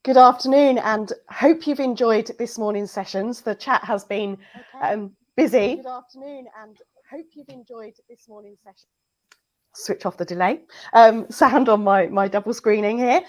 Good afternoon, and hope you've enjoyed this morning's sessions. The chat has been busy. Good afternoon, and hope you've enjoyed this morning's session. Switch off the delay sound on my double screening here.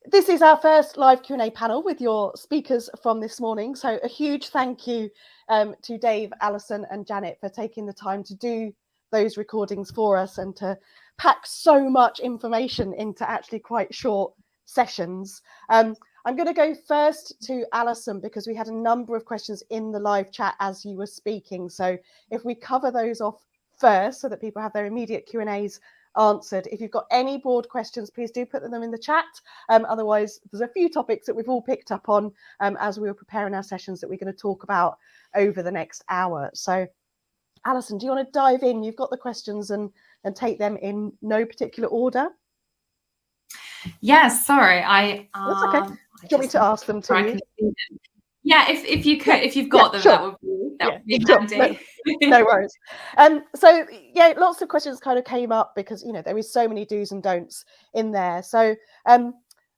This is our first live Q&A panel with your speakers from this morning. So a huge thank you to Dave, Alison and Janet for taking the time to do those recordings for us and to pack so much information into actually quite short sessions. I'm going to go first to Alison because we had a number of questions in the live chat as you were speaking. So if we cover those off first so that people have their immediate Q&As answered. If you've got any broad questions, please do put them in the chat. Otherwise, there's a few topics that we've all picked up on as we were preparing our sessions that we're going to talk about over the next hour. So Alison, do you want to dive in? You've got the questions and take them in no particular order. Yes, sorry. That's okay. Do you want me to ask them to you? Yeah, if you could, if you've got them, sure. that would be handy. No worries. So yeah, lots of questions kind of came up because there is so many do's and don'ts in there. So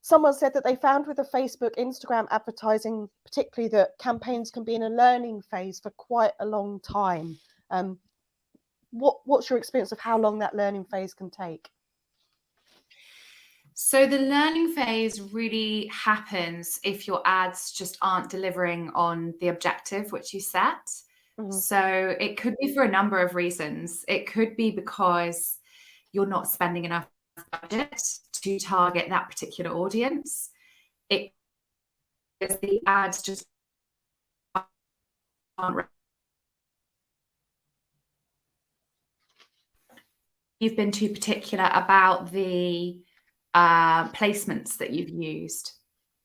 someone said that they found with the Facebook, Instagram advertising, particularly that campaigns can be in a learning phase for quite a long time. What's your experience of how long that learning phase can take? So the learning phase really happens if your ads just aren't delivering on the objective which you set. Mm-hmm. So it could be for a number of reasons. It could be because you're not spending enough budget to target that particular audience. It is the ads just aren't. You've been too particular about the placements that you've used.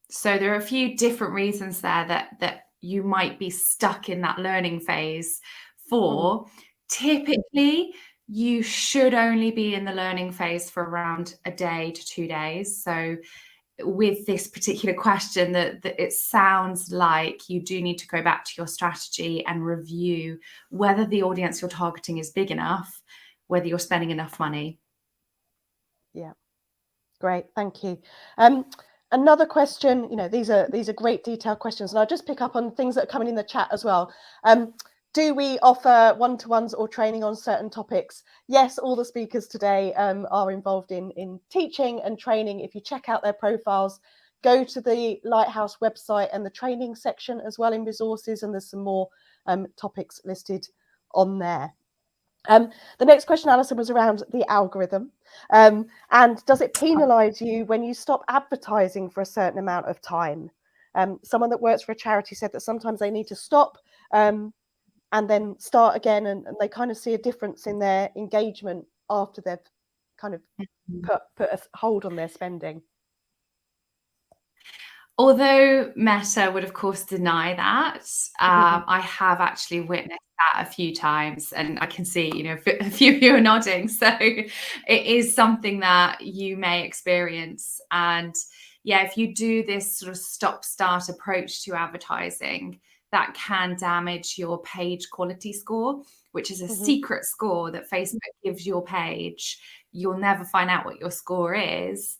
So there are a few different reasons there that you might be stuck in that learning phase for. Mm-hmm. Typically, you should only be in the learning phase for around a day to 2 days. So with this particular question, that it sounds like you do need to go back to your strategy and review whether the audience you're targeting is big enough, whether you're spending enough money. Yeah. Great, thank you. Another question, these are great detailed questions, and I'll just pick up on things that are coming in the chat as well. Do we offer one-to-ones or training on certain topics? Yes, all the speakers today are involved in teaching and training. If you check out their profiles, go to the Lighthouse website and the training section as well in resources, and there's some more topics listed on there. The next question, Alison, was around the algorithm. And does it penalise you when you stop advertising for a certain amount of time? Someone that works for a charity said that sometimes they need to stop and then start again, and they kind of see a difference in their engagement after they've kind of put a hold on their spending. Although Meta would, of course, deny that, I have actually witnessed that a few times, and I can see, a few of you are nodding. So it is something that you may experience. And yeah, if you do this sort of stop-start approach to advertising, that can damage your page quality score, which is a secret score that Facebook gives your page. You'll never find out what your score is.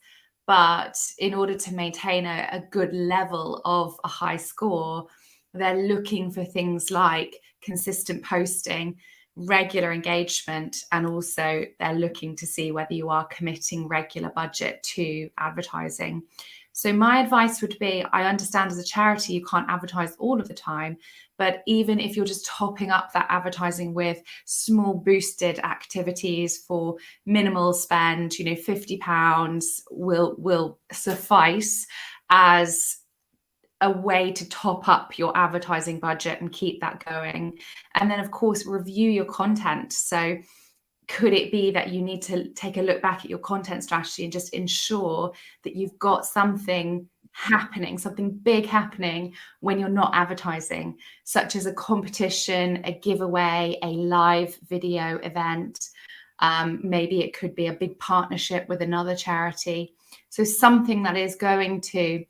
But in order to maintain a good level of a high score, they're looking for things like consistent posting, regular engagement, and also they're looking to see whether you are committing regular budget to advertising. So my advice would be, I understand as a charity you can't advertise all of the time, but even if you're just topping up that advertising with small boosted activities for minimal spend, £50 will suffice as a way to top up your advertising budget and keep that going. And then, of course, review your content. So could it be that you need to take a look back at your content strategy and just ensure that you've got something happening, something big happening when you're not advertising, such as a competition, a giveaway, a live video event. Maybe it could be a big partnership with another charity. So something that is going to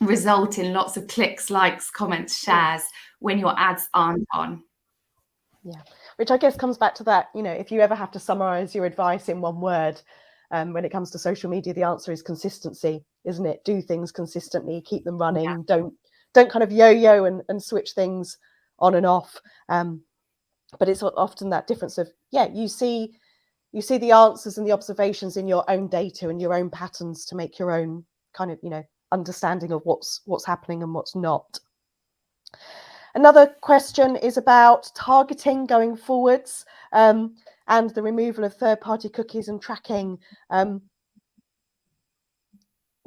result in lots of clicks, likes, comments, shares when your ads aren't on. Yeah, which I guess comes back to that, if you ever have to summarize your advice in one word, When it comes to social media, the answer is consistency, isn't it? Do things consistently, keep them running. Don't kind of yo-yo and switch things on and off. But it's often that difference of, you see the answers and the observations in your own data and your own patterns to make your own kind of, understanding of what's happening and what's not. Another question is about targeting going forwards, and the removal of third-party cookies and tracking.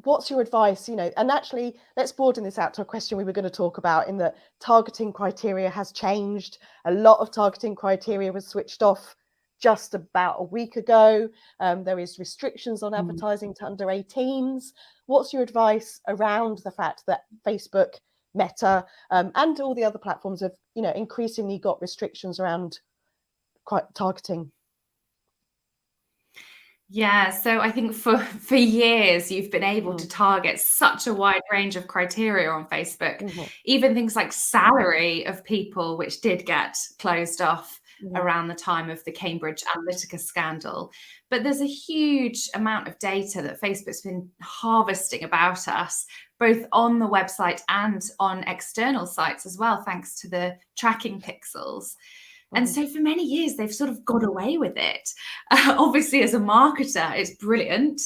What's your advice? And actually, let's broaden this out to a question we were going to talk about, in that targeting criteria has changed. A lot of targeting criteria was switched off just about a week ago. There is restrictions on advertising to under 18s. What's your advice around the fact that Facebook, Meta, and all the other platforms have, increasingly got restrictions around targeting? Yeah, so I think for years you've been able to target such a wide range of criteria on Facebook, even things like salary of people, which did get closed off around the time of the Cambridge Analytica scandal. But there's a huge amount of data that Facebook's been harvesting about us, both on the website and on external sites as well, thanks to the tracking pixels. And so for many years, they've sort of got away with it. Obviously, as a marketer, it's brilliant.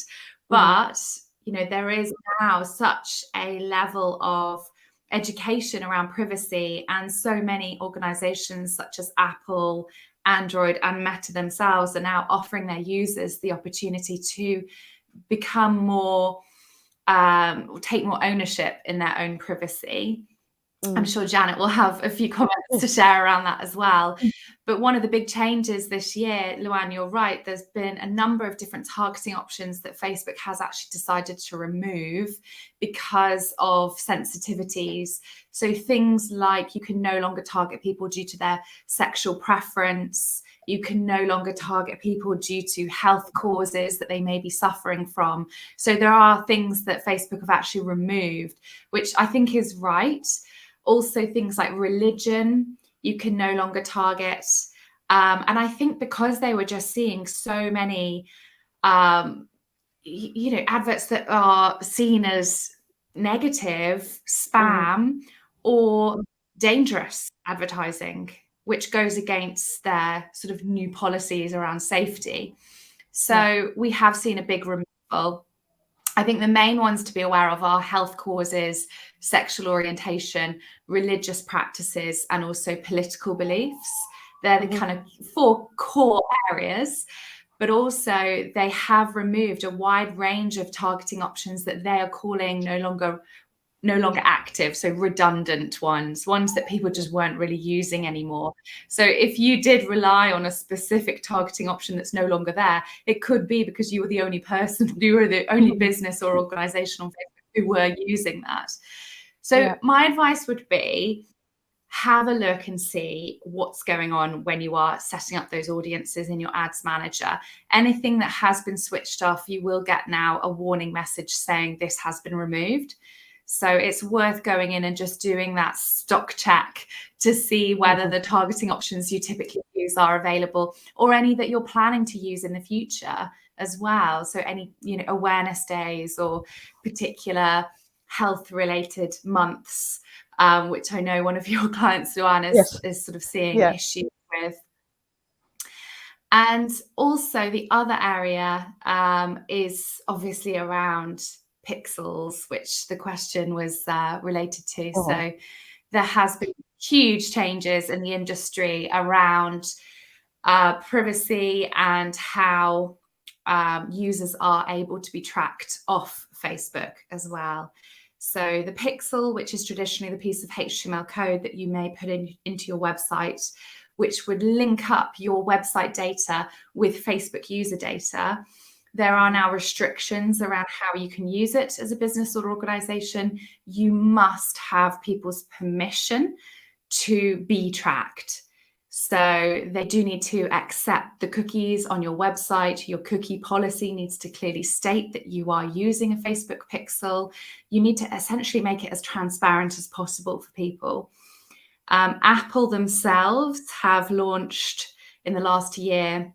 But, there is now such a level of education around privacy, and so many organizations such as Apple, Android, and Meta themselves are now offering their users the opportunity to become more, take more ownership in their own privacy. I'm sure Janet will have a few comments to share around that as well. But one of the big changes this year, Luan, you're right, there's been a number of different targeting options that Facebook has actually decided to remove because of sensitivities. So things like you can no longer target people due to their sexual preference. You can no longer target people due to health causes that they may be suffering from. So there are things that Facebook have actually removed, which I think is right. Also, things like religion, you can no longer target. And I think because they were just seeing so many, adverts that are seen as negative, spam, or dangerous advertising, which goes against their sort of new policies around safety. So we have seen a big removal. I think the main ones to be aware of are health causes, sexual orientation, religious practices, and also political beliefs. They're the kind of 4 core areas, but also they have removed a wide range of targeting options that they are calling no longer active, so redundant ones that people just weren't really using anymore. So if you did rely on a specific targeting option that's no longer there, it could be because you were the only person, you were the only business or organization on Facebook who were using that. So my advice would be, have a look and see what's going on when you are setting up those audiences in your ads manager. Anything that has been switched off, you will get now a warning message saying this has been removed. So it's worth going in and just doing that stock check to see whether the targeting options you typically use are available, or any that you're planning to use in the future as well. So any, awareness days or particular health-related months, which I know one of your clients, Luan, is sort of seeing issues with. And also the other area is obviously around pixels, which the question was related to. So there has been huge changes in the industry around privacy and how users are able to be tracked off Facebook as well. So the pixel, which is traditionally the piece of HTML code that you may put into your website, which would link up your website data with Facebook user data. There are now restrictions around how you can use it as a business or organization. You must have people's permission to be tracked. So they do need to accept the cookies on your website. Your cookie policy needs to clearly state that you are using a Facebook pixel. You need to essentially make it as transparent as possible for people. Apple themselves have launched in the last year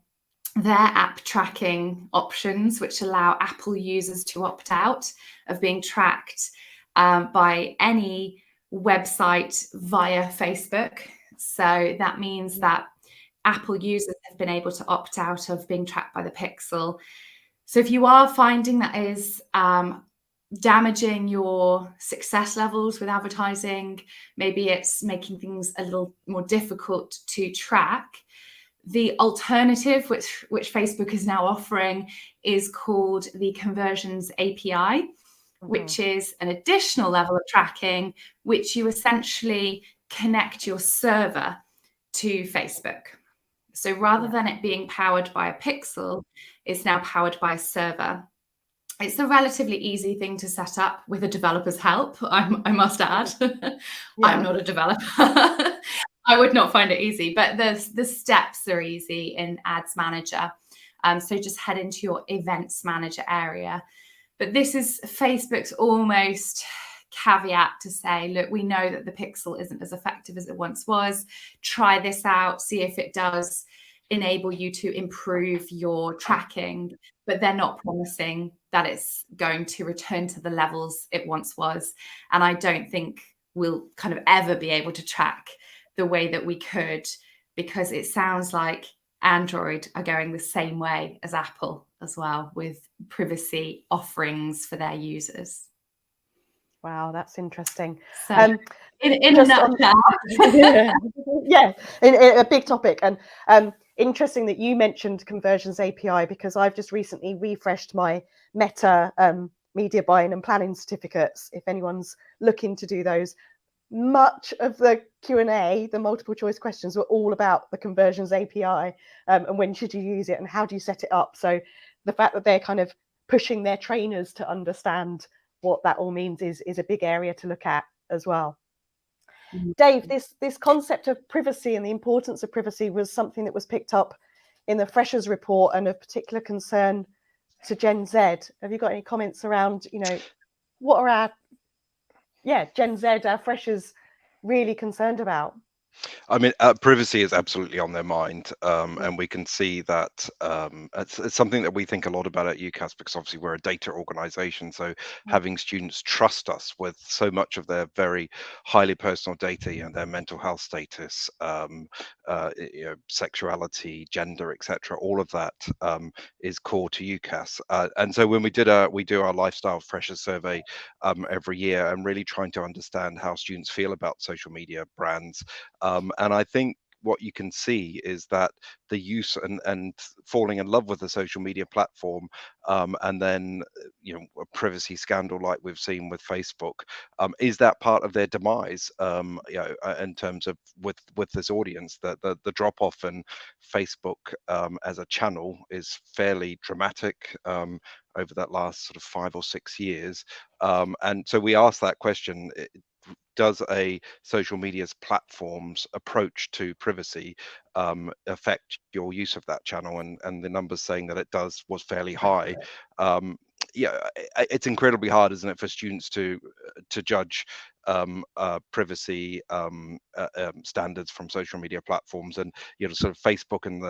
their app tracking options, which allow Apple users to opt out of being tracked by any website via Facebook. So that means that Apple users have been able to opt out of being tracked by the Pixel. So if you are finding that is damaging your success levels with advertising, maybe it's making things a little more difficult to track, the alternative, which Facebook is now offering, is called the Conversions API, which is an additional level of tracking, which you essentially connect your server to Facebook. So rather than it being powered by a Pixel, it's now powered by a server. It's a relatively easy thing to set up with a developer's help, I must add. I'm not a developer. I would not find it easy, but the steps are easy in Ads Manager. So just head into your Events Manager area. But this is Facebook's almost caveat to say, look, we know that the Pixel isn't as effective as it once was. Try this out, see if it does enable you to improve your tracking, but they're not promising that it's going to return to the levels it once was. And I don't think we'll kind of ever be able to track the way that we could, because it sounds like Android are going the same way as Apple as well, with privacy offerings for their users. Wow, that's interesting. So in a nutshell. A big topic. And interesting that you mentioned Conversions API, because I've just recently refreshed my Meta media buying and planning certificates. If anyone's looking to do those, much of the Q&A, the multiple choice questions, were all about the Conversions API and when should you use it and how do you set it up. So the fact that they're kind of pushing their trainers to understand what that all means is a big area to look at as well. Dave, this concept of privacy and the importance of privacy was something that was picked up in the Freshers report and of particular concern to Gen Z. Have you got any comments around, what are our Gen Z, our freshers, really concerned about? I mean, privacy is absolutely on their mind, and we can see that it's something that we think a lot about at UCAS, because obviously we're a data organization. So having students trust us with so much of their very highly personal data, their mental health status, sexuality, gender, etc., all of that is core to UCAS. And so when we do our lifestyle freshers survey every year, and really trying to understand how students feel about social media brands. And I think what you can see is that the use and falling in love with the social media platform, and then a privacy scandal like we've seen with Facebook, is that part of their demise? In terms of with this audience, that the drop off in Facebook as a channel is fairly dramatic over that last sort of 5 or 6 years, and so we asked that question. Does a social media's platform's approach to privacy affect your use of that channel? And the numbers saying that it does was fairly high. It's incredibly hard, isn't it, for students to judge privacy standards from social media platforms, and sort of Facebook and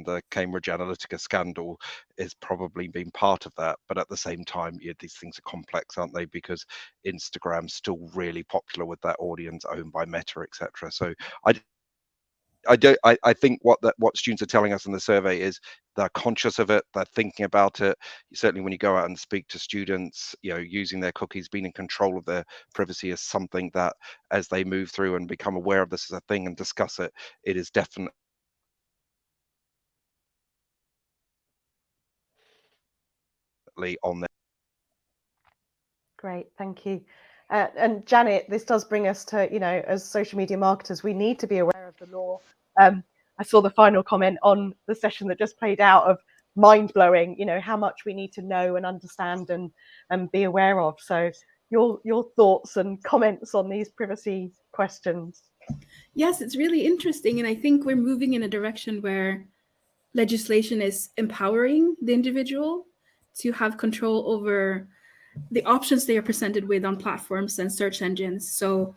the Cambridge Analytica scandal is probably been part of that. But at the same time, these things are complex, aren't they? Because Instagram's still really popular with that audience owned by Meta, etc. So I think what students are telling us in the survey is they're conscious of it, they're thinking about it. Certainly when you go out and speak to students, using their cookies, being in control of their privacy is something that, as they move through and become aware of this as a thing and discuss it, it is definitely on there. Great, thank you. And Janet, this does bring us to, as social media marketers, we need to be aware of the law. I saw the final comment on the session that just played out of mind-blowing, how much we need to know and understand and be aware of. So your thoughts and comments on these privacy questions. Yes, it's really interesting. And I think we're moving in a direction where legislation is empowering the individual to have control over the options they are presented with on platforms and search engines. So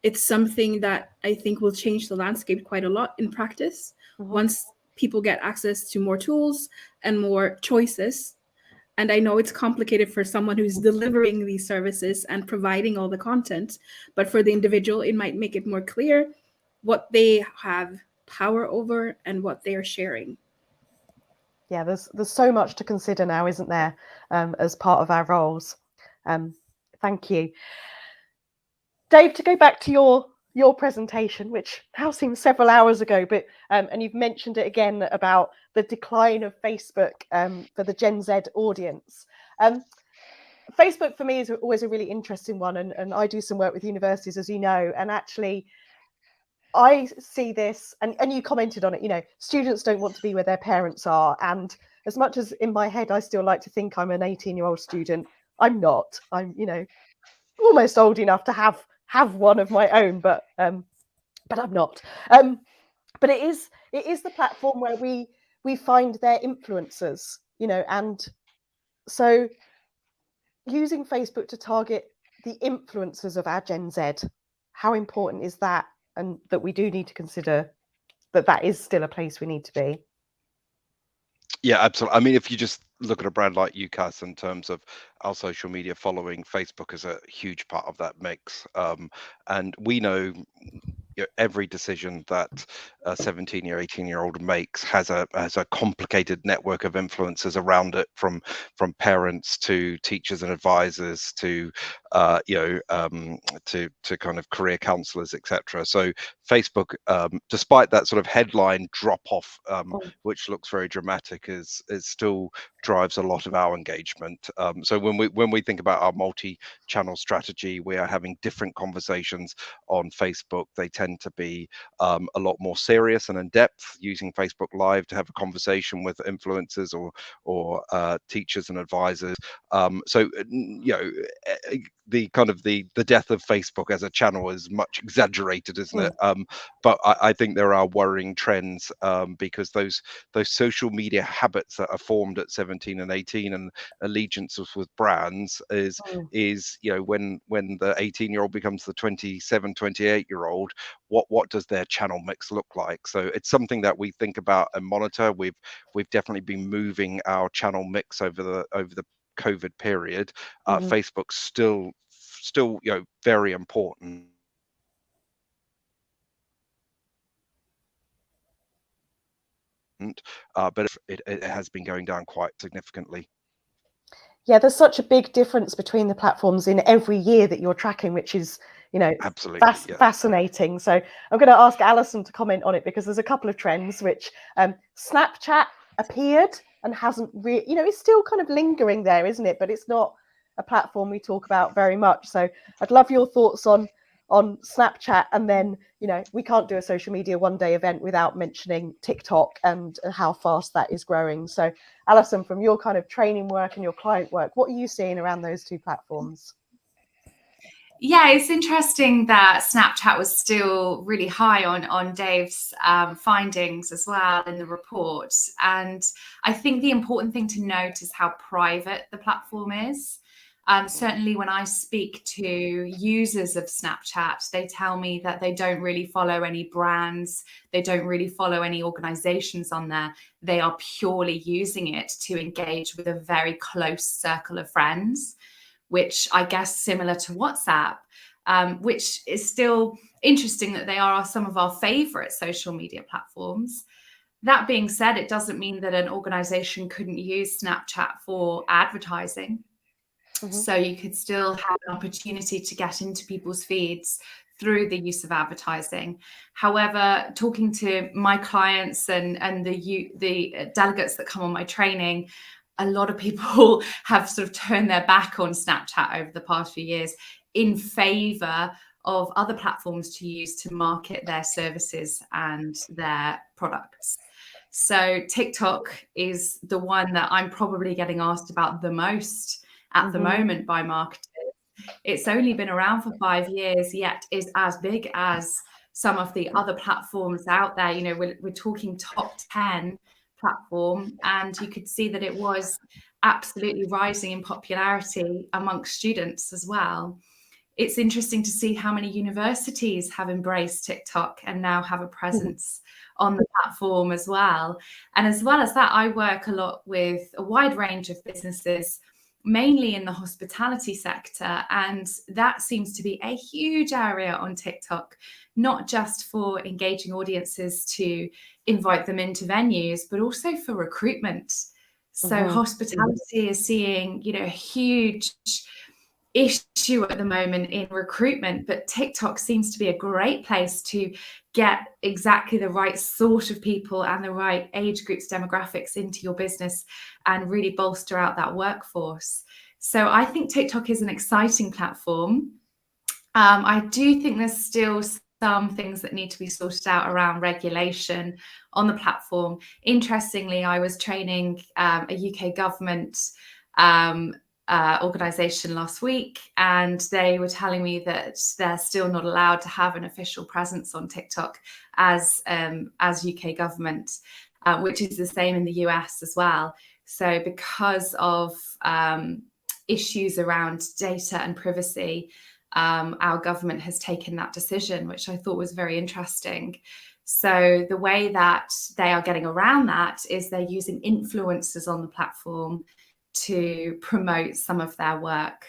it's something that I think will change the landscape quite a lot in practice. Once people get access to more tools and more choices. And I know it's complicated for someone who's delivering these services and providing all the content, but for the individual, it might make it more clear what they have power over and what they are sharing. Yeah, there's so much to consider now, isn't there, as part of our roles. Thank you. Dave, to go back to your presentation, which now seems several hours ago, but and you've mentioned it again about the decline of Facebook for the Gen Z audience. Facebook for me is always a really interesting one, and I do some work with universities, as you know, and actually I see this, and you commented on it, you know, students don't want to be where their parents are. And as much as in my head, I still like to think I'm an 18-year-old student, I'm not. I'm, you know, almost old enough to have one of my own, but I'm not. But it is the platform where we find their influencers, you know, and so using Facebook to target the influencers of our Gen Z, how important is that? And that we do need to consider that is still a place we need to be. Yeah, absolutely. I mean, if you just look at a brand like UCAS in terms of our social media following, Facebook is a huge part of that mix. And we know every decision that a 17-year, 18-year-old makes has a complicated network of influences around it, from parents to teachers and advisors to to kind of career counselors, etc. So Facebook, despite that sort of headline drop off, which looks very dramatic, is still drives a lot of our engagement. So when we think about our multi-channel strategy, we are having different conversations on Facebook. They tend to be a lot more serious and in depth, using Facebook Live to have a conversation with influencers or teachers and advisors. So you know, the kind of the death of Facebook as a channel is much exaggerated, isn't it? But I think there are worrying trends, because those social media habits that are formed at 17 and 18 and allegiances with brands is you know, when the 18-year-old becomes the 27, 28-year-old, what does their channel mix look like? So it's something that we think about and monitor. We've definitely been moving our channel mix over the COVID period. Facebook's still you know, very important. But it has been going down quite significantly. Yeah, there's such a big difference between the platforms in every year that you're tracking, which is, you know, absolutely fascinating. So I'm going to ask Alison to comment on it, because there's a couple of trends which Snapchat appeared and hasn't really, you know, it's still kind of lingering there, isn't it? But it's not a platform we talk about very much. So I'd love your thoughts on Snapchat, and then, you know, we can't do a social media one day event without mentioning TikTok and how fast that is growing. So Alison, from your kind of training work and your client work, what are you seeing around those two platforms? Yeah, it's interesting that Snapchat was still really high on Dave's findings as well in the report. And I think the important thing to note is how private the platform is. Certainly when I speak to users of Snapchat, they tell me that they don't really follow any brands. They don't really follow any organizations on there. They are purely using it to engage with a very close circle of friends, which I guess similar to WhatsApp, which is still interesting that they are some of our favorite social media platforms. That being said, it doesn't mean that an organization couldn't use Snapchat for advertising. So you could still have an opportunity to get into people's feeds through the use of advertising. However, talking to my clients and the delegates that come on my training, a lot of people have sort of turned their back on Snapchat over the past few years in favor of other platforms to use to market their services and their products. So TikTok is the one that I'm probably getting asked about the most at the moment by marketers. It's only been around for 5 years, yet is as big as some of the other platforms out there. You know, we're talking top 10 platform, and you could see that it was absolutely rising in popularity amongst students as well. it's interesting to see how many universities have embraced TikTok and now have a presence on the platform as well. And as well as that, I work a lot with a wide range of businesses, mainly in the hospitality sector. And that seems to be a huge area on TikTok, not just for engaging audiences to invite them into venues, but also for recruitment. So hospitality is seeing, a huge issue at the moment in recruitment, but TikTok seems to be a great place to get exactly the right sort of people and the right age groups, demographics into your business and really bolster out that workforce. So I think TikTok is an exciting platform. I do think there's still some things that need to be sorted out around regulation on the platform. Interestingly, I was training a UK government organisation last week, and they were telling me that they're still not allowed to have an official presence on TikTok as UK government, which is the same in the US as well. So because of issues around data and privacy, our government has taken that decision, which I thought was very interesting. So the way that they are getting around that is they're using influencers on the platform to promote some of their work,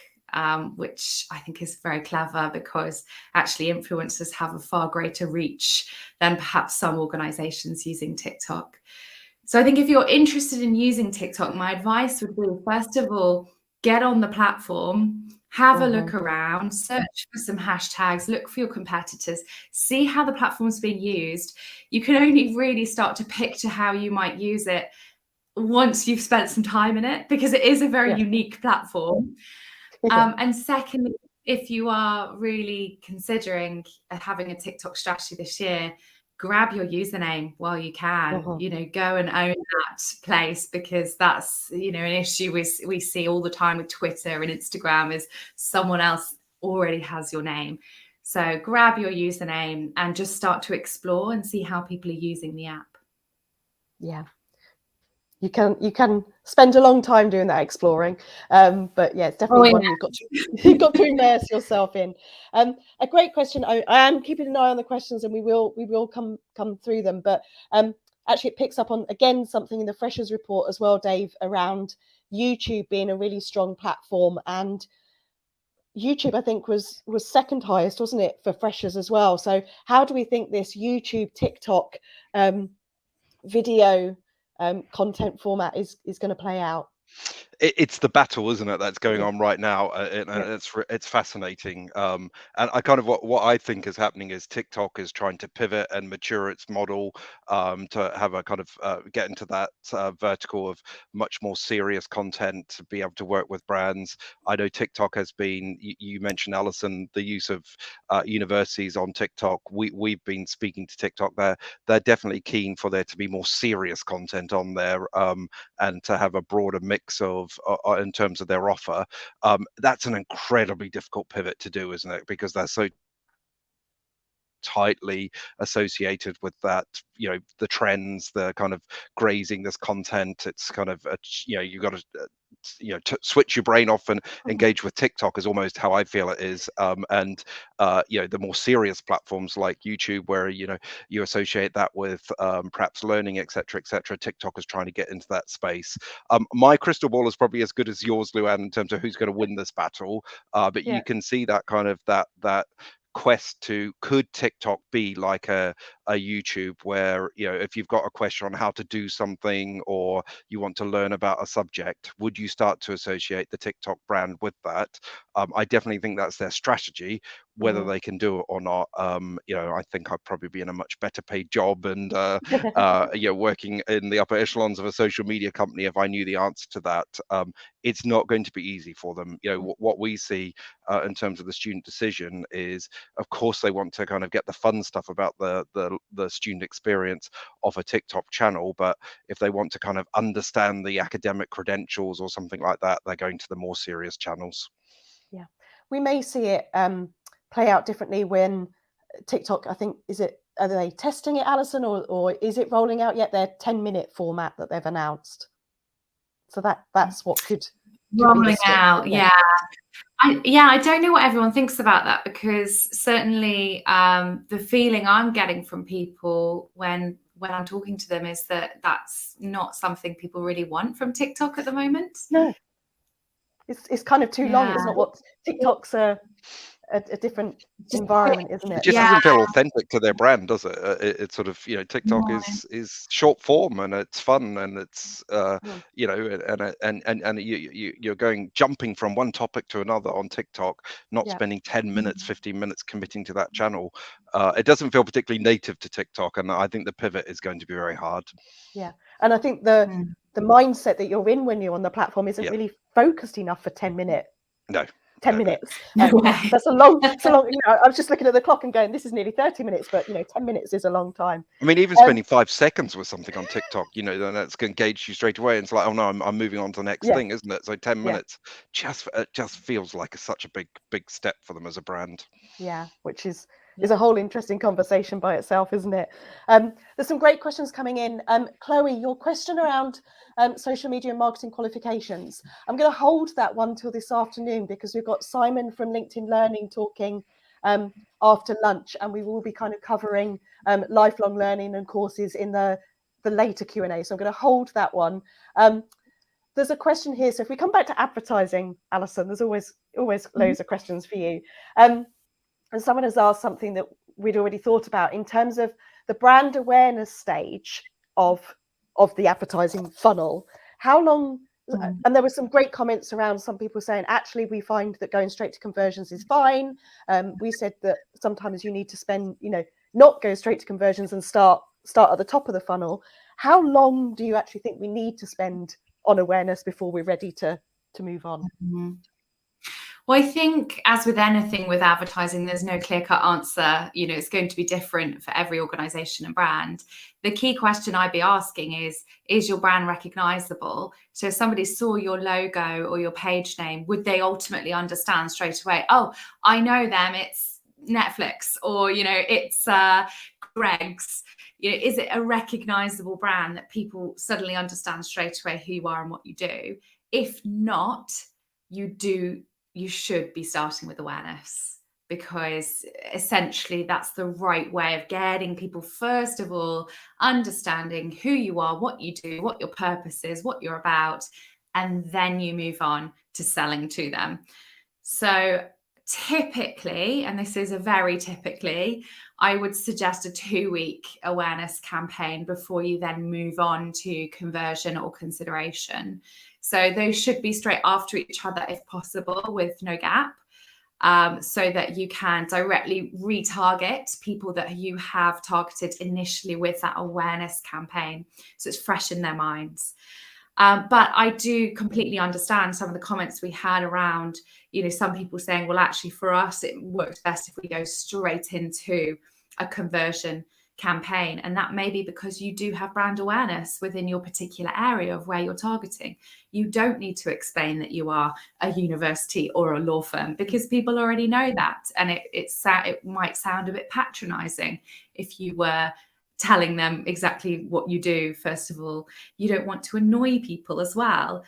which I think is very clever, because actually influencers have a far greater reach than perhaps some organizations using TikTok. So I think if you're interested in using TikTok, my advice would be, first of all, get on the platform, have a look around, search for some hashtags, look for your competitors, see how the platform's being used. You can only really start to picture how you might use it once you've spent some time in it, because it is a very unique platform. And secondly, if you are really considering having a TikTok strategy this year, grab your username while you can, go and own that place, because that's, an issue we see all the time with Twitter and Instagram, is someone else already has your name. So grab your username and just start to explore and see how people are using the app. Yeah. You can spend a long time doing that exploring, but yeah, it's definitely one you've got to immerse yourself in. A great question. I am keeping an eye on the questions, and we will come through them. But actually, it picks up on again something in the Freshers report as well, Dave, around YouTube being a really strong platform, and YouTube, I think, was second highest, wasn't it, for freshers as well? So how do we think this YouTube, TikTok video content format is going to play out? It's the battle, isn't it, that's going on right now, and it's fascinating. And I kind of what I think is happening is TikTok is trying to pivot and mature its model to have a kind of get into that vertical of much more serious content, to be able to work with brands. I know TikTok has been, you mentioned, Alison, the use of universities on TikTok. We've been speaking to TikTok. They're definitely keen for there to be more serious content on there, and to have a broader mix of in terms of their offer. That's an incredibly difficult pivot to do, isn't it? Because they're so tightly associated with that, the trends, the kind of grazing this content. It's kind of you've got to switch your brain off and engage with TikTok, is almost how I feel it is. And the more serious platforms like YouTube, where you associate that with perhaps learning, etc., TikTok is trying to get into that space. My crystal ball is probably as good as yours, Luan, in terms of who's going to win this battle. But you can see that kind of that quest to, could TikTok be like a YouTube, where if you've got a question on how to do something, or you want to learn about a subject, would you start to associate the TikTok brand with that? I definitely think that's their strategy. Whether they can do it or not, I think I'd probably be in a much better paid job and working in the upper echelons of a social media company if I knew the answer to that. It's not going to be easy for them. What we see in terms of the student decision is, of course, they want to kind of get the fun stuff about the student experience of a TikTok channel, but if they want to kind of understand the academic credentials or something like that, they're going to the more serious channels. Yeah, we may see it play out differently when TikTok, I think, are they testing it, Alison, or is it rolling out yet their 10-minute format that they've announced? So that's what could rumbling out. Yeah. I don't know what everyone thinks about that, because certainly the feeling I'm getting from people when I'm talking to them is that that's not something people really want from TikTok at the moment. No, it's kind of too long. It's not what TikTok's a different environment, isn't it? It just doesn't feel authentic to their brand, does it? It's sort of, TikTok is short form, and it's fun, and it's and you're jumping from one topic to another on TikTok, not spending 10 minutes, 15 minutes committing to that channel. It doesn't feel particularly native to TikTok, and I think the pivot is going to be very hard. Yeah, and I think the mindset that you're in when you're on the platform isn't really focused enough for 10 minutes. No. 10 minutes. That's a long. I was just looking at the clock and going, this is nearly 30 minutes, but 10 minutes is a long time. I mean, even spending 5 seconds with something on TikTok, then that's going to engage you straight away. And it's like, oh no, I'm moving on to the next thing, isn't it? So 10 minutes just feels like such a big step for them as a brand. Yeah, which is a whole interesting conversation by itself, isn't it? There's some great questions coming in. Chloe, your question around social media and marketing qualifications, I'm going to hold that one till this afternoon, because we've got Simon from LinkedIn Learning talking after lunch, and we will be kind of covering lifelong learning and courses in the later Q&A. So I'm going to hold that one. There's a question here. So if we come back to advertising, Alison, there's always loads of questions for you. And someone has asked something that we'd already thought about in terms of the brand awareness stage of the advertising funnel. How long? And there were some great comments around some people saying, actually, we find that going straight to conversions is fine. We said that sometimes you need to spend, not go straight to conversions and start at the top of the funnel. How long do you actually think we need to spend on awareness before we're ready to move on? Mm-hmm. Well, I think, as with anything with advertising, there's no clear-cut answer. It's going to be different for every organization and brand. The key question I'd be asking is your brand recognizable? So if somebody saw your logo or your page name, would they ultimately understand straight away, oh, I know them, it's Netflix, or, it's Greg's? Is it a recognizable brand that people suddenly understand straight away who you are and what you do? If not, you should be starting with awareness, because essentially that's the right way of getting people, first of all, understanding who you are, what you do, what your purpose is, what you're about, and then you move on to selling to them. So typically, and this is a very typically, I would suggest a 2-week awareness campaign before you then move on to conversion or consideration. So those should be straight after each other if possible, with no gap, so that you can directly retarget people that you have targeted initially with that awareness campaign. So it's fresh in their minds. But I do completely understand some of the comments we had around, some people saying, well, actually, for us, it works best if we go straight into a conversion campaign. And that may be because you do have brand awareness within your particular area of where you're targeting. You don't need to explain that you are a university or a law firm, because people already know that. And it might sound a bit patronizing if you were telling them exactly what you do. First of all, you don't want to annoy people as well.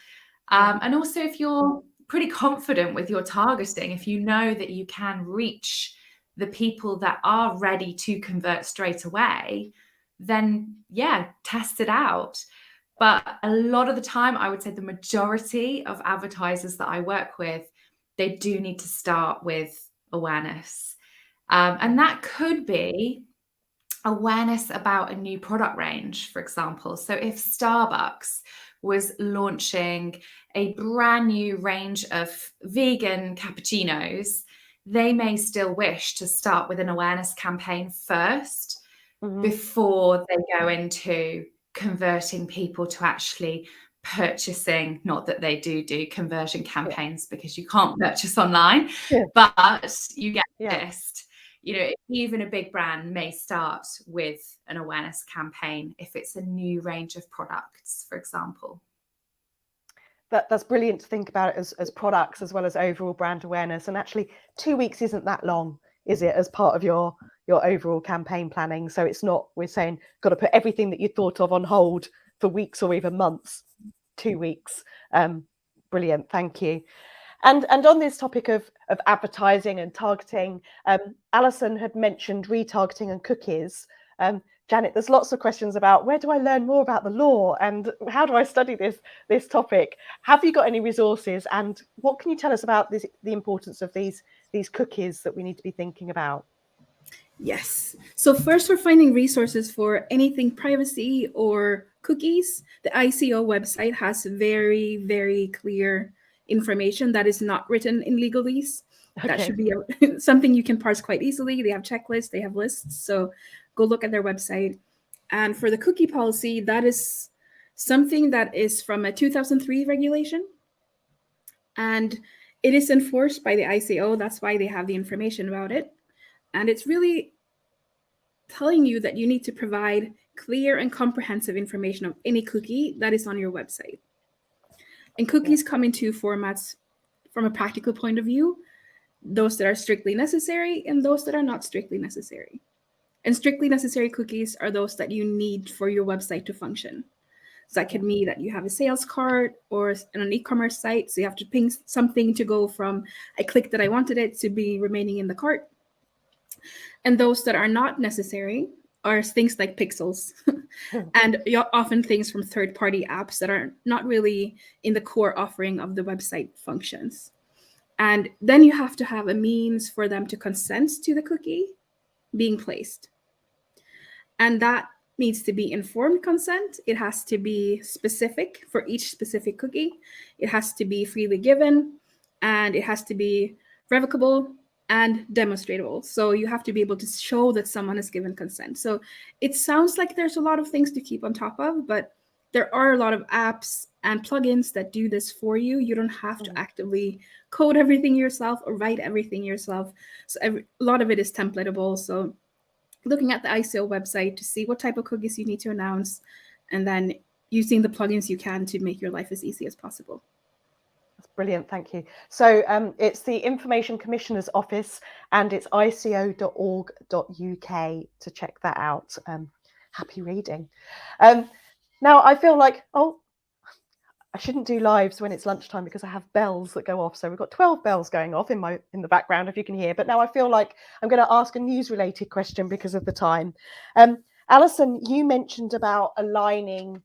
And also, if you're pretty confident with your targeting, if you know that you can reach the people that are ready to convert straight away, then test it out. But a lot of the time, I would say the majority of advertisers that I work with, they do need to start with awareness. And that could be awareness about a new product range, for example. So if Starbucks was launching a brand new range of vegan cappuccinos, they may still wish to start with an awareness campaign first, before they go into converting people to actually purchasing. Not that they do conversion campaigns, because you can't purchase online, but you get this. Even a big brand may start with an awareness campaign if it's a new range of products, for example. That's brilliant to think about it as products as well as overall brand awareness. And actually 2 weeks isn't that long, is it, as part of your overall campaign planning? So it's not, we're saying, got to put everything that you thought of on hold for weeks or even months. 2 weeks brilliant. Thank you. And on this topic of advertising and targeting, Alison had mentioned retargeting and cookies. Janet, there's lots of questions about where do I learn more about the law and how do I study this topic? Have you got any resources, and what can you tell us about the importance of these cookies that we need to be thinking about? Yes. So first, we're finding resources for anything privacy or cookies. The ICO website has very, very clear information that is not written in legalese. Okay. That should be something you can parse quite easily. They have checklists, they have lists. So go look at their website. And for the cookie policy, that is something that is from a 2003 regulation. And it is enforced by the ICO. That's why they have the information about it. And it's really telling you that you need to provide clear and comprehensive information of any cookie that is on your website. And cookies come in two formats from a practical point of view: those that are strictly necessary and those that are not strictly necessary. And strictly necessary cookies are those that you need for your website to function. So that could mean that you have a sales cart or an e-commerce site. So you have to ping something to go from I clicked that I wanted it to be remaining in the cart. And those that are not necessary are things like pixels and often things from third-party apps that are not really in the core offering of the website functions. And then you have to have a means for them to consent to the cookie being placed. And that needs to be informed consent. It has to be specific for each specific cookie. It has to be freely given, and it has to be revocable and demonstrable. So you have to be able to show that someone has given consent. So it sounds like there's a lot of things to keep on top of, but there are a lot of apps and plugins that do this for you. You don't have to actively code everything yourself or write everything yourself. So a lot of it is templatable. So looking at the ICO website to see what type of cookies you need to announce, and then using the plugins you can to make your life as easy as possible. That's brilliant, thank you. So it's the Information Commissioner's Office, and it's ico.org.uk to check that out. Happy reading. Now I feel like, I shouldn't do lives when it's lunchtime because I have bells that go off. So we've got 12 bells going off in the background, if you can hear. But now I feel like I'm going to ask a news-related question because of the time. Alison, you mentioned about aligning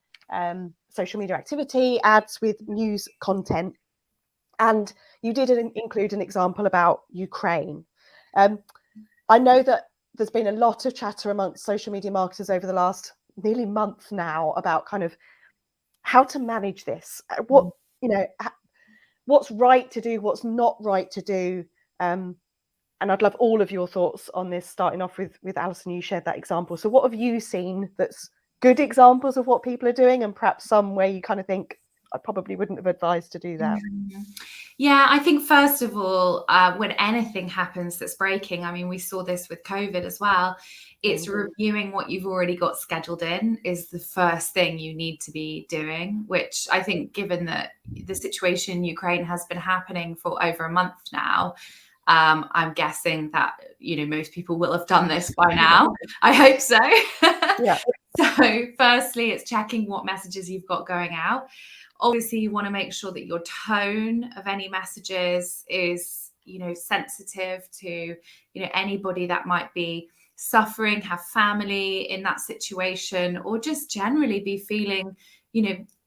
social media activity, ads with news content. And you did include an example about Ukraine. I know that there's been a lot of chatter amongst social media marketers over the last nearly month now about kind of how to manage this, what's right to do, what's not right to do. And I'd love all of your thoughts on this, starting off with Alison. You shared that example. So what have you seen that's good examples of what people are doing, and perhaps some where you kind of think, I probably wouldn't have advised to do that? Yeah, I think first of all, when anything happens that's breaking, I mean, we saw this with COVID as well, it's reviewing what you've already got scheduled in is the first thing you need to be doing, which I think, given that the situation in Ukraine has been happening for over a month now, I'm guessing that, most people will have done this by now. I hope so. Yeah. So firstly, it's checking what messages you've got going out. Obviously, you want to make sure that your tone of any messages is, sensitive to, anybody that might be suffering, have family in that situation, or just generally be feeling,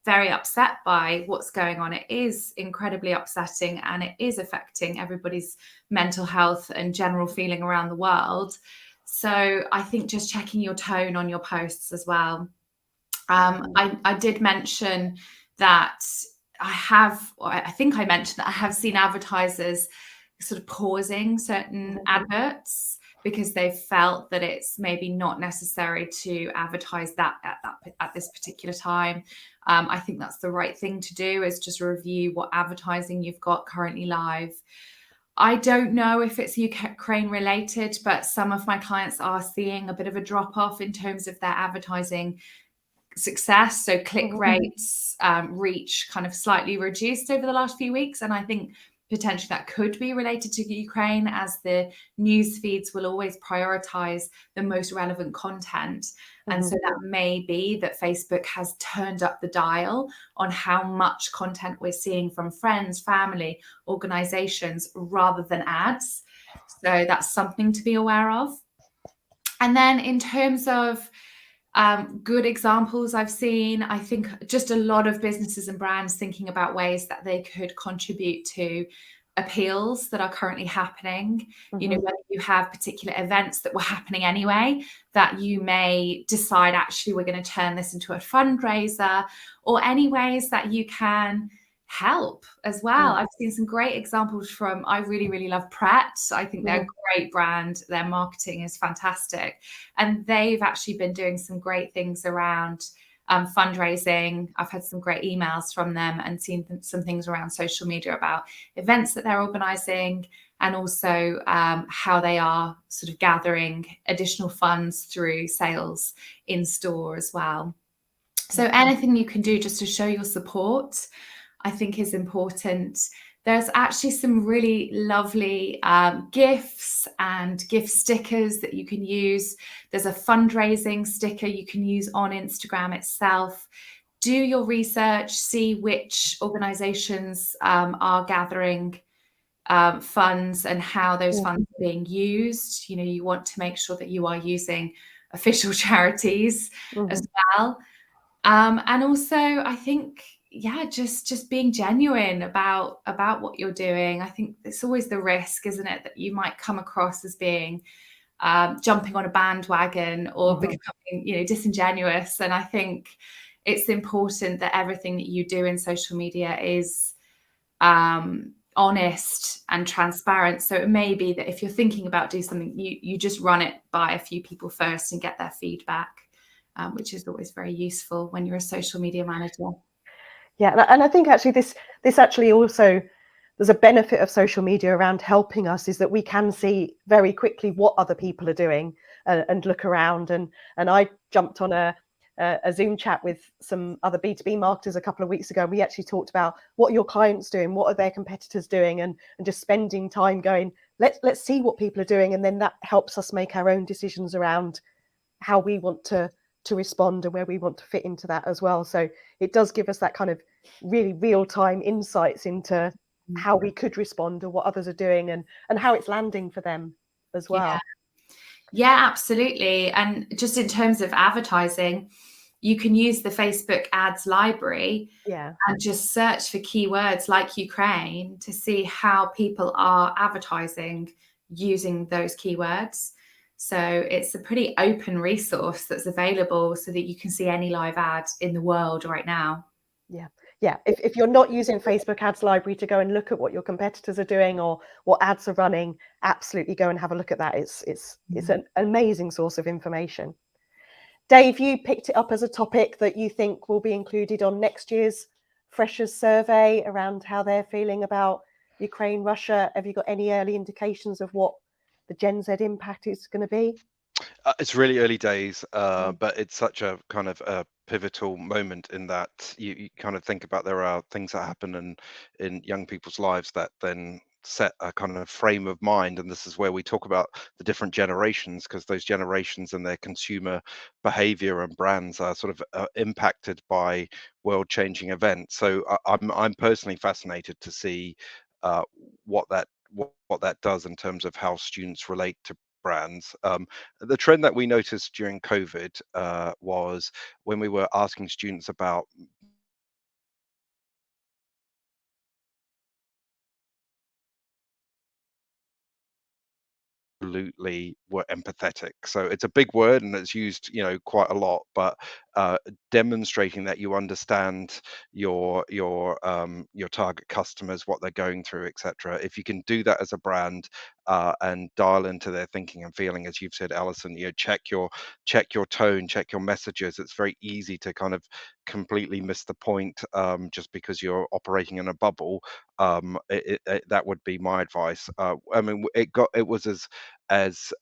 very upset by what's going on. It is incredibly upsetting, and it is affecting everybody's mental health and general feeling around the world. So I think just checking your tone on your posts as well. I did mention that I think I mentioned that I have seen advertisers sort of pausing certain adverts because they felt that it's maybe not necessary to advertise that at this particular time. I think that's the right thing to do, is just review what advertising you've got currently live. I don't know if it's Ukraine related, but some of my clients are seeing a bit of a drop off in terms of their advertising success. So click rates, reach kind of slightly reduced over the last few weeks. And I think potentially that could be related to Ukraine, as the news feeds will always prioritize the most relevant content. And so that may be that Facebook has turned up the dial on how much content we're seeing from friends, family, organizations, rather than ads. So that's something to be aware of. And then in terms of good examples I've seen, I think just a lot of businesses and brands thinking about ways that they could contribute to appeals that are currently happening. You know, whether you have particular events that were happening anyway, that you may decide, actually, we're going to turn this into a fundraiser, or any ways that you can help as well. I've seen some great examples from, I really, really love Pret. I think they're a great brand. Their marketing is fantastic. And they've actually been doing some great things around fundraising. I've had some great emails from them and seen some things around social media about events that they're organizing, and also how they are sort of gathering additional funds through sales in store as well. So anything you can do just to show your support, I think, is important. There's actually some really lovely gifts and gift stickers that you can use. There's a fundraising sticker you can use on Instagram itself. Do your research, see which organizations are gathering funds and how those funds are being used. You know, you want to make sure that you are using official charities as well. And also, I think, just being genuine about what you're doing. I think it's always the risk, isn't it, that you might come across as being jumping on a bandwagon or becoming, disingenuous. And I think it's important that everything that you do in social media is honest and transparent. So it may be that if you're thinking about doing something, you just run it by a few people first and get their feedback, which is always very useful when you're a social media manager. Yeah, and I think actually this actually also, there's a benefit of social media around helping us, is that we can see very quickly what other people are doing and look around. And I jumped on a Zoom chat with some other B2B marketers a couple of weeks ago. And we actually talked about what are your clients doing, what are their competitors doing, and just spending time going, let's see what people are doing. And then that helps us make our own decisions around how we want to respond and where we want to fit into that as well. So it does give us that kind of really real-time insights into how we could respond, or what others are doing, and how it's landing for them as well. Yeah, absolutely. And just in terms of advertising, you can use the Facebook ads library and just search for keywords like Ukraine to see how people are advertising using those keywords. So it's a pretty open resource that's available so that you can see any live ad in the world right now. Yeah. If you're not using Facebook ads library to go and look at what your competitors are doing or what ads are running, absolutely go and have a look at that. It's an amazing source of information. Dave, you picked it up as a topic that you think will be included on next year's Freshers survey around how they're feeling about Ukraine, Russia. Have you got any early indications of what the Gen Z impact is going to be? It's really early days, but it's such a kind of a pivotal moment in that you kind of think about, there are things that happen in young people's lives that then set a kind of frame of mind. And this is where we talk about the different generations, because those generations and their consumer behavior and brands are sort of impacted by world-changing events. So I'm personally fascinated to see what that does in terms of how students relate to brands. The trend that we noticed during COVID was when we were asking students about absolutely were empathetic. So it's a big word and it's used, quite a lot, but demonstrating that you understand your target customers, what they're going through, etc. If you can do that as a brand and dial into their thinking and feeling, as you've said, Alison, check your tone, check your messages. It's very easy to kind of completely miss the point just because you're operating in a bubble. That would be my advice. I mean, it was as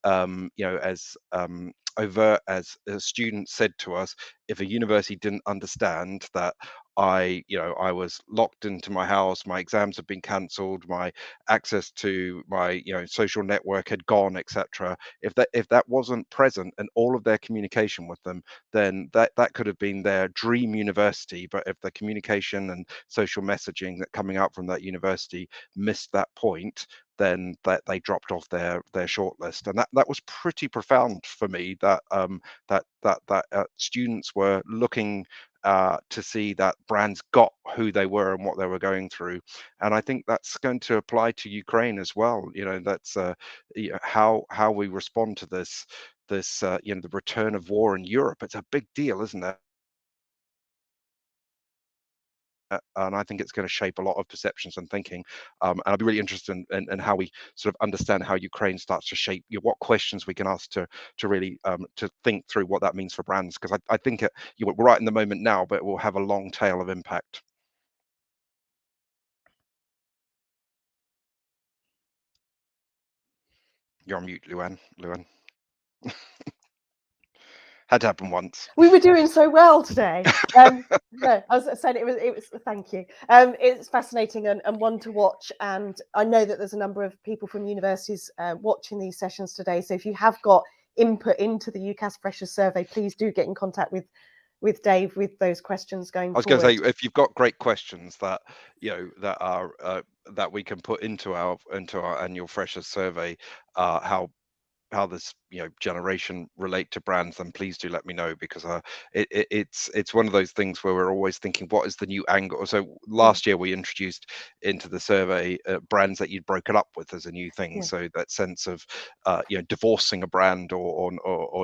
overt as a student said to us, if a university didn't understand that I was locked into my house, my exams had been cancelled, my access to my social network had gone, etc. If that wasn't present and all of their communication with them, then that could have been their dream university. But if the communication and social messaging that coming out from that university missed that point, then that they dropped off their shortlist. And that was pretty profound for me, that students were looking to see that brands got who they were and what they were going through. And I think that's going to apply to Ukraine as well. That's how we respond to this the return of war in Europe. It's a big deal, isn't it? And I think it's going to shape a lot of perceptions and thinking. And I'd be really interested in how we sort of understand how Ukraine starts to shape what questions we can ask to really to think through what that means for brands. Because I think we're right in the moment now, but it will have a long tail of impact. You're on mute, Luan. Had to happen once. We were doing so well today. No, I was saying it was. Thank you. It's fascinating and one to watch. And I know that there's a number of people from universities watching these sessions today. So if you have got input into the UCAS Freshers Survey, please do get in contact with Dave with those questions going forward. I was going to say, if you've got great questions that that we can put into our annual Freshers Survey, how this generation relate to brands, then please do let me know, because it's one of those things where we're always thinking, what is the new angle? So last year we introduced into the survey brands that you'd broken up with as a new thing. Yeah. So that sense of divorcing a brand or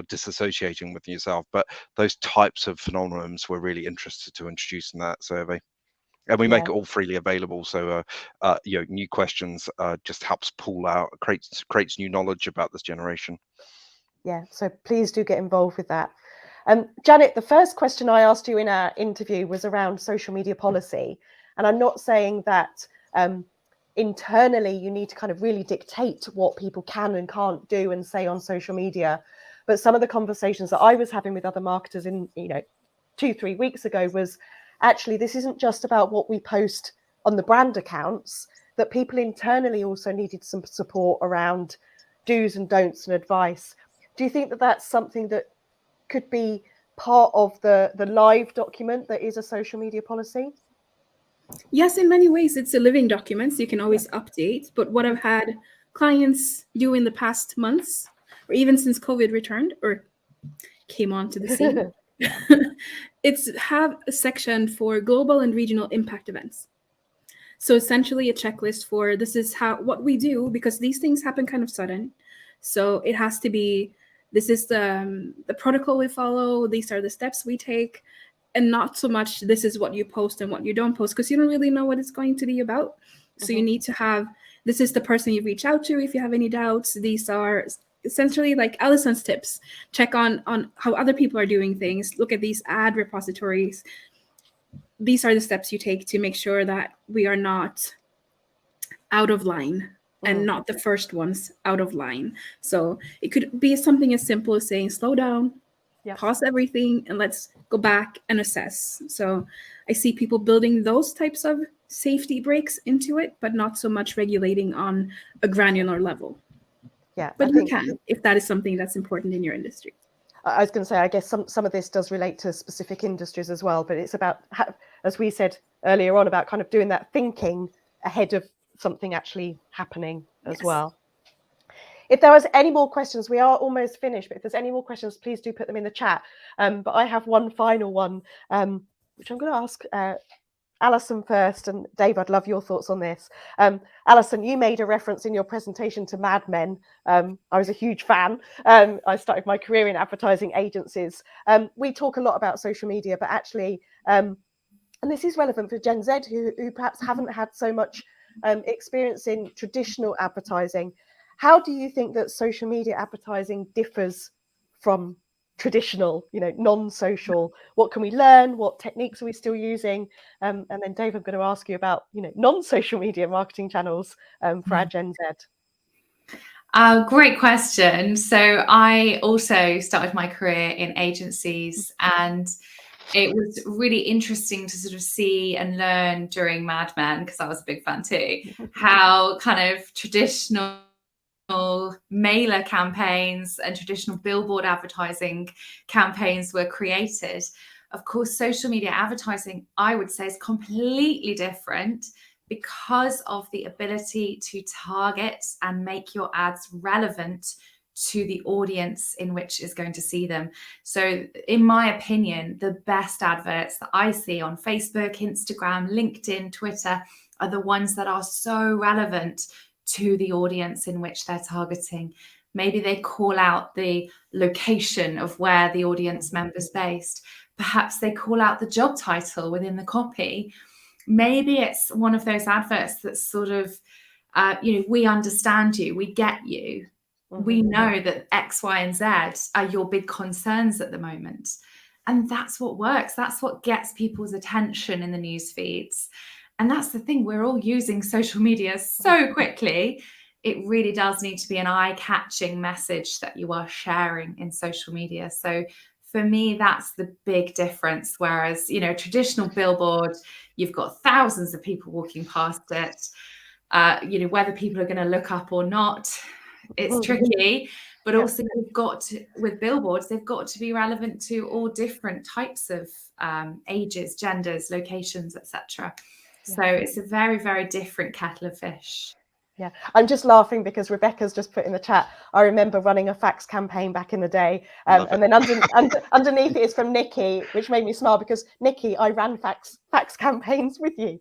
disassociating with yourself. But those types of phenomenons we're really interested to introduce in that survey. And we make it all freely available, so new questions just helps pull out, creates new knowledge about this generation. Yeah, so please do get involved with that. Janet, the first question I asked you in our interview was around social media policy, and I'm not saying that internally you need to kind of really dictate what people can and can't do and say on social media, but some of the conversations that I was having with other marketers in 2-3 weeks ago was, actually, this isn't just about what we post on the brand accounts, that people internally also needed some support around do's and don'ts and advice. Do you think that that's something that could be part of the live document that is a social media policy? Yes, in many ways, it's a living document, so you can always update. But what I've had clients do in the past months, or even since COVID returned or came onto the scene, it's have a section for global and regional impact events. So essentially a checklist for this is what we do, because these things happen kind of sudden. So it has to be, this is the protocol we follow, these are the steps we take, and not so much this is what you post and what you don't post, because you don't really know what it's going to be about. So you need to have, this is the person you reach out to if you have any doubts. These are essentially like Alison's tips. Check on how other people are doing things. Look at these ad repositories. These are the steps you take to make sure that we are not out of line and not the first ones out of line. So it could be something as simple as saying, slow down, pause everything, and let's go back and assess. So I see people building those types of safety breaks into it, but not so much regulating on a granular level. Yeah, but you can, if that is something that's important in your industry. I was going to say, I guess some of this does relate to specific industries as well, but it's about, as we said earlier on, about kind of doing that thinking ahead of something actually happening as well. If there was any more questions, we are almost finished, but if there's any more questions, please do put them in the chat. But I have one final one, which I'm going to ask Alison first, and Dave, I'd love your thoughts on this. Alison, you made a reference in your presentation to Mad Men. I was a huge fan. I started my career in advertising agencies. We talk a lot about social media, but actually, and this is relevant for Gen Z who perhaps haven't had so much experience in traditional advertising. How do you think that social media advertising differs from traditional, non-social? What can we learn? What techniques are we still using? And then Dave, I'm going to ask you about, non-social media marketing channels for our Gen Z. Great question. So I also started my career in agencies, and it was really interesting to sort of see and learn during Mad Men, because I was a big fan too, how kind of traditional mailer campaigns and traditional billboard advertising campaigns were created. Of course, social media advertising, I would say, is completely different because of the ability to target and make your ads relevant to the audience in which is going to see them. So in my opinion, the best adverts that I see on Facebook, Instagram, LinkedIn, Twitter are the ones that are so relevant to the audience in which they're targeting. Maybe they call out the location of where the audience member's based. Perhaps they call out the job title within the copy. Maybe it's one of those adverts that's sort of, we understand you, we get you. We know that X, Y, and Z are your big concerns at the moment. And that's what works. That's what gets people's attention in the news feeds. And that's the thing, we're all using social media so quickly. It really does need to be an eye-catching message that you are sharing in social media. So for me, that's the big difference. Whereas, traditional billboard, you've got thousands of people walking past it. Whether people are going to look up or not, it's tricky. But also, with billboards, they've got to be relevant to all different types of ages, genders, locations, etc. So it's a very, very different kettle of fish. Yeah, I'm just laughing because Rebecca's just put in the chat, I remember running a fax campaign back in the day. And then underneath it is from Nikki, which made me smile because, Nikki, I ran fax campaigns with you.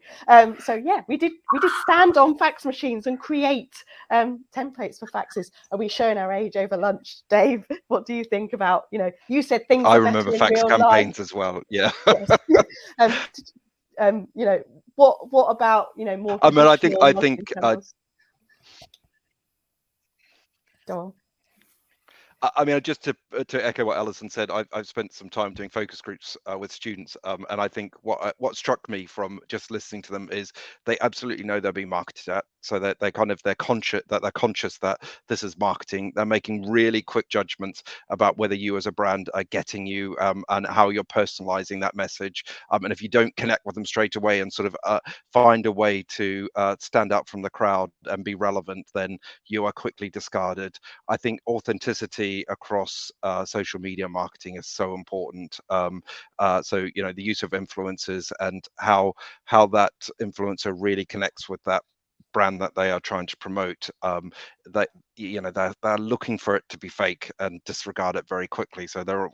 So yeah, we did stand on fax machines and create templates for faxes. Are we showing our age over lunch, Dave? What do you think about, you said things I are remember better fax in real campaigns life. as well. Yeah. Yes. What about, more I mean, I traditional think channels? Go on. I mean, just to echo what Alison said, I've spent some time doing focus groups with students, and I think what struck me from just listening to them is they absolutely know they're being marketed at, so that they're conscious that this is marketing. They're making really quick judgments about whether you as a brand are getting you and how you're personalizing that message. And if you don't connect with them straight away and sort of find a way to stand out from the crowd and be relevant, then you are quickly discarded. I think authenticity across social media marketing is so important. So the use of influencers and how that influencer really connects with that brand that they are trying to promote, that they're looking for it to be fake and disregard it very quickly. So they're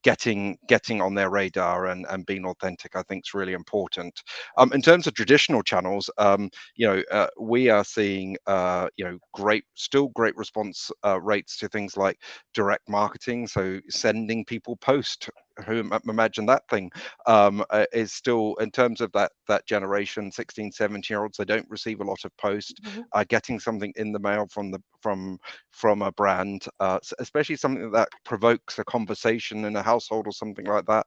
getting on their radar and being authentic, I think, is really important. In terms of traditional channels, we are seeing great response rates to things like direct marketing, so sending people post. Who imagine that thing is still, in terms of that generation, 16, 17-year-olds, they don't receive a lot of post. Getting something in the mail from a brand, especially something that provokes a conversation in a household or something like that,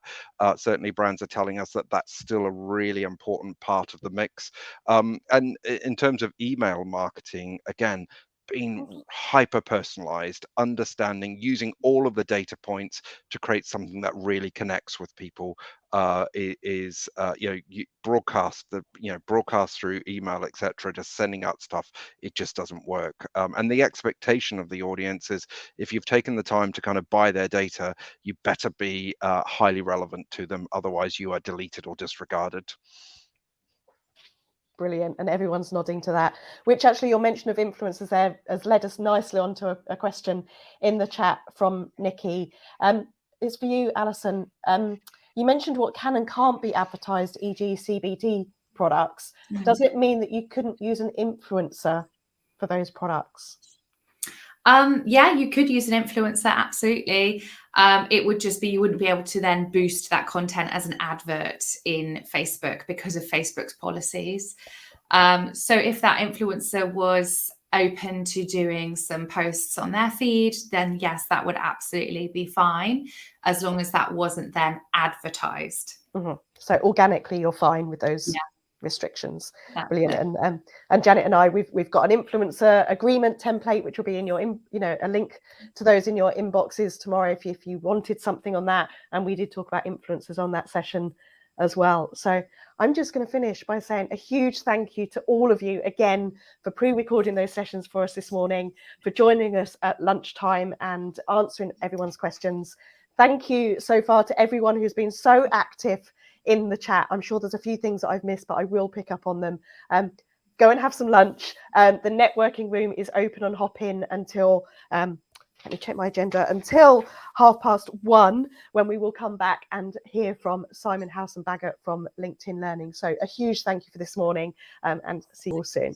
certainly brands are telling us that that's still a really important part of the mix. And in terms of email marketing, again, being hyper personalized, understanding, using all of the data points to create something that really connects with people is you broadcast through email, etc., just sending out stuff. It just doesn't work. And the expectation of the audience is, if you've taken the time to kind of buy their data, you better be highly relevant to them, otherwise you are deleted or disregarded. Brilliant, and everyone's nodding to that, which actually your mention of influencers there has led us nicely onto a question in the chat from Nikki. It's for you, Alison. You mentioned what can and can't be advertised, e.g. CBD products. Does it mean that you couldn't use an influencer for those products? Yeah, you could use an influencer, absolutely. It would just be, you wouldn't be able to then boost that content as an advert in Facebook because of Facebook's policies. So if that influencer was open to doing some posts on their feed, then yes, that would absolutely be fine, as long as that wasn't then advertised. So organically, you're fine with those. restrictions. That's Brilliant. And Janet and I, we've got an influencer agreement template, which will be in your, a link to those in your inboxes tomorrow if you wanted something on that. And we did talk about influencers on that session as well. So I'm just going to finish by saying a huge thank you to all of you again for pre-recording those sessions for us this morning, for joining us at lunchtime and answering everyone's questions. Thank you so far to everyone who's been so active in the chat. I'm sure there's a few things that I've missed, but I will pick up on them. Go and have some lunch. The networking room is open on Hop-In until, let me check my agenda, until 1:30, when we will come back and hear from Simon Housen-Baggott from LinkedIn Learning. So a huge thank you for this morning, and see you all soon.